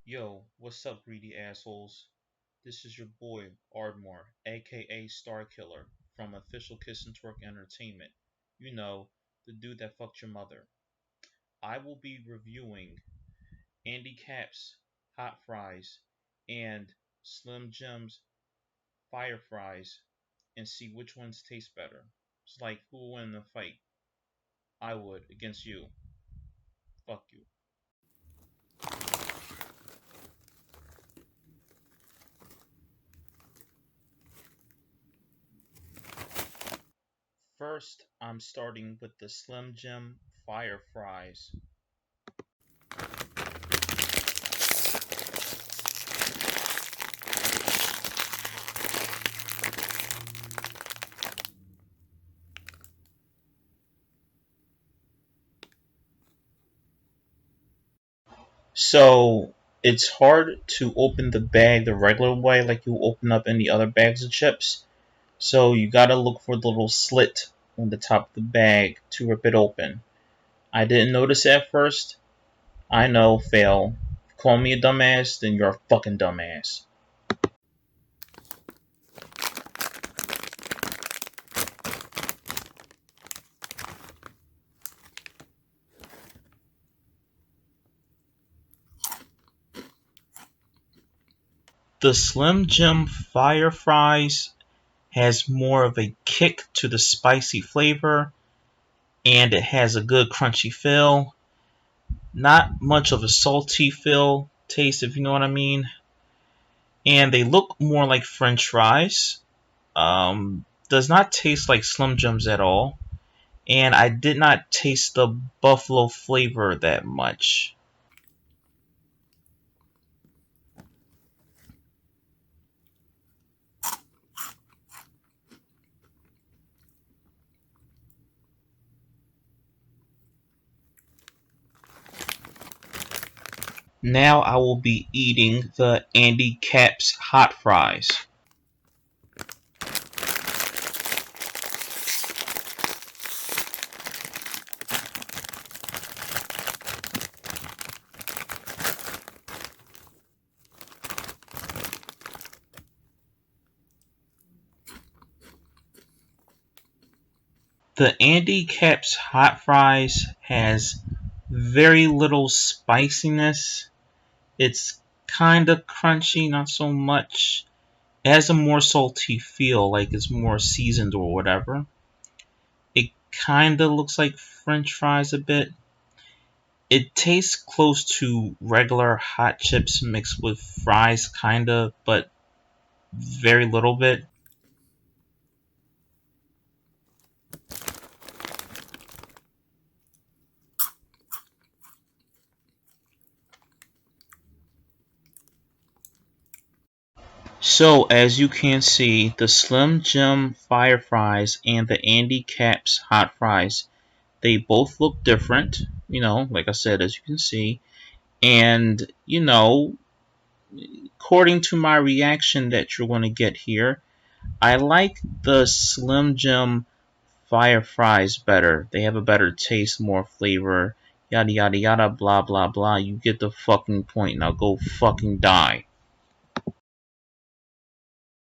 Yo, what's up, greedy assholes? This is your boy, Ardmore, aka Star Killer, from Official Kiss and Twerk Entertainment. You know, the dude that fucked your mother. I will be reviewing Andy Capp's Hot Fries and Slim Jim's Fire Fries and see which ones taste better. It's like who will win the fight? I would against you. Fuck you. First, I'm starting with the Slim Jim Fire Fries. So it's hard to open the bag the regular way, like you open up any other bags of chips. So you gotta look for the little slit on the top of the bag to rip it open. I didn't notice it at first. I know, fail. Call me a dumbass, then you're a fucking dumbass. The Slim Jim Fire Fries has more of a kick to the spicy flavor, and it has a good crunchy feel. Not much of a salty feel taste, if you know what I mean. And they look more like French fries. Does not taste like Slim Jims at all. And I did not taste the buffalo flavor that much. Now I will be eating the Andy Capp's hot fries. The Andy Capp's hot fries has very little spiciness. It's kind of crunchy, not so much. It has a more salty feel, like it's more seasoned or whatever. It kind of looks like French fries a bit. It tastes close to regular hot chips mixed with fries, kind of, but very little bit. So, as you can see, the Slim Jim Fire Fries and the Andy Caps Hot Fries, they both look different, like I said, as you can see. And, according to my reaction that you're going to get here, I like the Slim Jim Fire Fries better. They have a better taste, more flavor, yada yada yada, blah blah blah. You get the fucking point. Now go fucking die.